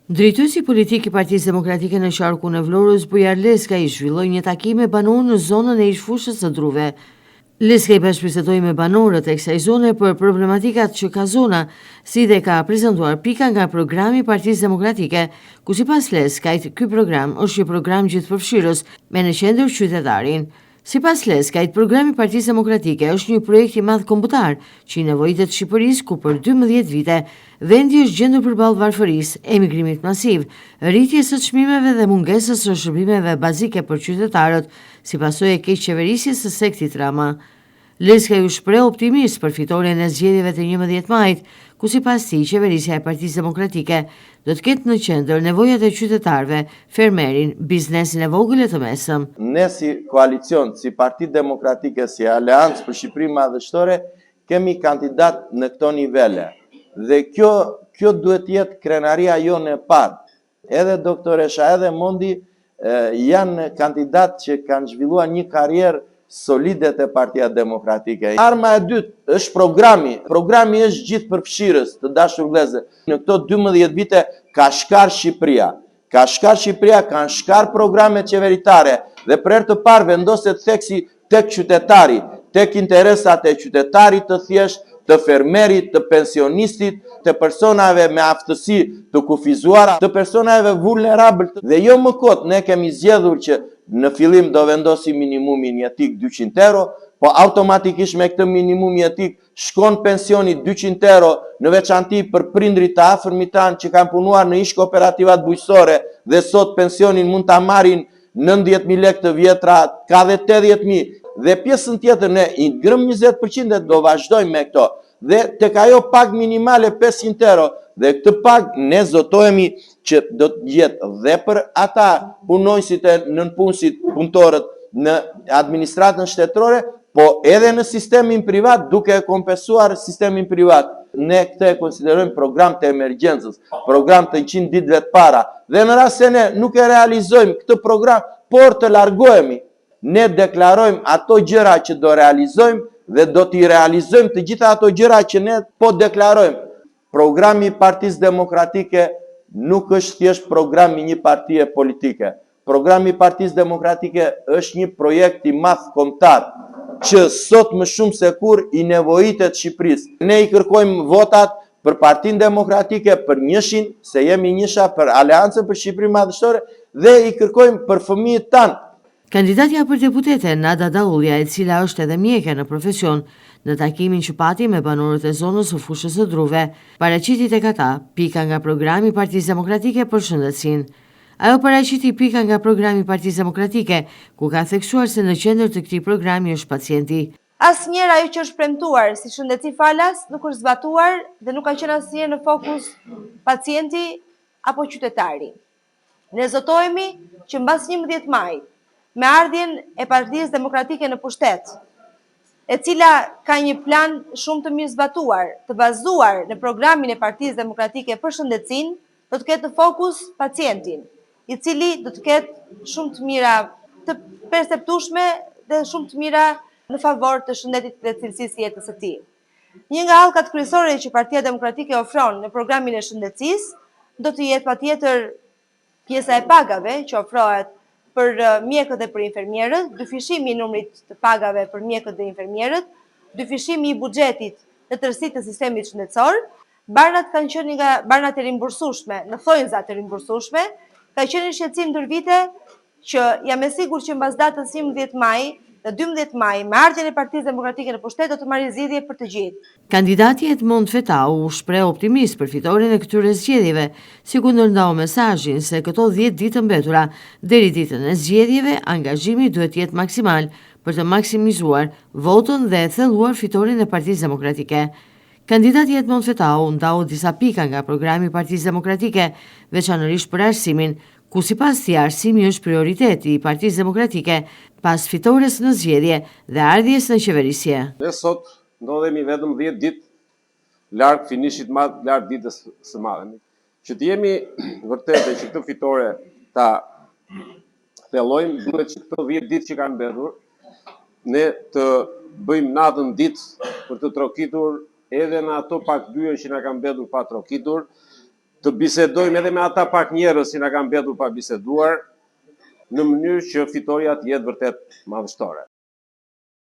Drejtuesi politik i Partisë Demokratike në Qarkun e Vlorës, Bujar Leskaj, zhvilloi një takim me banorë në zonën e ish-fushës së Druve. Leskaj bashkëbisedoi me banorët e kësaj zone për problematikat që ka zona, si dhe ka prezantuar pika nga programi i Partisë Demokratike, ku sipas Leskajt, ky program është një program gjithëpërfshirës me në qendër qytetarin. Sipas Leskajt, programi i Partisë Demokratike është një projekt i madh kombëtar që i nevojitet Shqipërisë, ku për 12 vite vendi është gjendur përballë varfërisë, emigrimit masiv, rritjes së çmimeve dhe mungesës së shërbimeve bazike për qytetarët, si pasojë e keq qeverisjes së sektit Rama. Leskaj u shpreh optimist për fitoren e zgjedhjeve të 11 majit, ku sipas tij qeverisja e Partisë Demokratike do të ketë në qendër nevojat e qytetarëve, fermerin, biznesin e vogël e të mesëm. Ne si koalicion, si Parti Demokratike, si Aleancë për Shqipërinë Madhështore, kemi kandidat në këto nivele. Dhe kjo duhet jetë krenaria jonë e parë. Edhe doktoresha, edhe Mondi janë kandidat që kanë zhvilluar një karrierë solide të Partia Demokratike. Arma e dytë është programi. Programi është gjithë përfshirës, të dashur vëllezër. Në këto 12 vite ka shkar Shqipëria. Ka shkar Shqipëria, kanë shkar programe qeveritare dhe për herë të parë vendoset theksi tek qytetari, tek interesat e qytetarit të thjesht, të fermerit, të pensionistit, të personave me aftësi të kufizuara, të personave vulnerabël. Dhe jo më kot, ne kemi zgjedhur që në fillim do vendosi minimumin jetik 200 euro, po automatikisht me këtë minimum jetik shkon pensioni 200 euro në veçanti për prindrit të afërmit tanë që kanë punuar në ish kooperativat bujqësore dhe sot pensionin mund ta marrin 90.000 lekë të vjetra, ka dhe 80.000. Dhe pjesën tjetër ne i ngrëm 20% dhe do vazhdojmë me këto. Dhe tek ajo pag minimale 500 euro dhe këtë pag ne zotohemi që do të jetë dhe për ata punonjësit e nënpunësit punëtorët në administratën shtetërore, po edhe në sistemin privat duke e kompensuar sistemin privat. Ne këtë e konsiderojmë program të emergjencës, program të 100 ditëve të para. Dhe në rast se ne nuk e realizojmë këtë program, por të largohemi, ne deklarojmë ato gjëra që do realizojmë dhe do t'i realizojmë të gjitha ato gjëra që ne po deklarojmë. Programi i Partisë Demokratike nuk është thjesht programi një partie politike. Programi i Partisë Demokratike është një projekt i madh kombëtar që sot më shumë se kur i nevojitet Shqipërisë. Ne i kërkojmë votat për Partinë Demokratike, për njëshin, se jemi njësha, për Aleancën për Shqipërinë Madhështore dhe i kërkojmë për fëmijët tanë. Kandidatja për deputete Nada Daulja, e cila është edhe mjeke në profesion, në takimin që pati me banorët e zonës së fushës së Druve, paraqiti tek ata pika nga programi i Partisë Demokratike për shëndetësinë. Ajo paraqiti pika nga programi i Partisë Demokratike, ku ka theksuar se në qendër të këtij programi është pacienti. Asnjëherë ajo që është premtuar si shëndetësi falas nuk është zbatuar dhe nuk ka qenë asnjëherë në fokus pacienti apo qytetari. Ne zotohemi që mbas 11 majit, me ardhjen e Partisë Demokratike në pushtet, e cila ka një plan shumë të mirë zbatuar, të bazuar në programin e Partisë Demokratike për shëndetësinë, do të ketë në fokus pacientin, i cili do të ketë shumë të mira të perceptueshme dhe shumë të mira në favor të shëndetit dhe cilësisë jetës së tij. Një nga hallkat kryesore që Partia Demokratike ofron në programin e shëndetësisë do të jetë patjetër pjesa e pagave që ofrohet për mjekët dhe për infermierët, dyfishimi i numrit të pagave për mjekët dhe infermierët, dyfishimi i buxhetit në tërësi të sistemit shëndetësor. Barnat kanë qenë nga barnat e rimbursueshme, në thonjzat e rimbursueshme, ka qenë një shqetësim ndër vite që jam e sigurt që mbas datës 11 maj dhe 12 maj, me ardhjen e Partisë Demokratike në pushtet, do të marrë zgjidhje për të gjithë. Kandidati Edmond Fetau u shpreh optimist për fitoren e këtyre zgjedhjeve, si ku ndërndau mesazhin se këto 10 ditë mbetura deri ditën e zgjedhjeve, angazhimi duhet jetë maksimal për të maksimizuar votën dhe thelluar fitoren e Partisë Demokratike. Kandidati Edmond Fetau ndau disa pika nga programi i Partisë Demokratike, veçanërisht për arsimin, ku sipas tij arsimi është prioriteti i Partisë Demokratike pas fitores në zgjedhje dhe ardhjes në qeverisje. Ne sot ndodhemi vetëm 10 ditë larg finishit madh, larg ditës së madhe. Që të jemi vërtetë që këtë fitore ta thellojmë, duhet që këto 10 ditë që kanë mbetur, ne të bëjmë natën ditë për të trokitur edhe në ato pak dyre që na kanë mbetur pa trokitur, të bisedojmë edhe me ata pak njerëz si na kanë mbetur pa biseduar, në mënyrë që fitoria të jetë vërtet madhështore.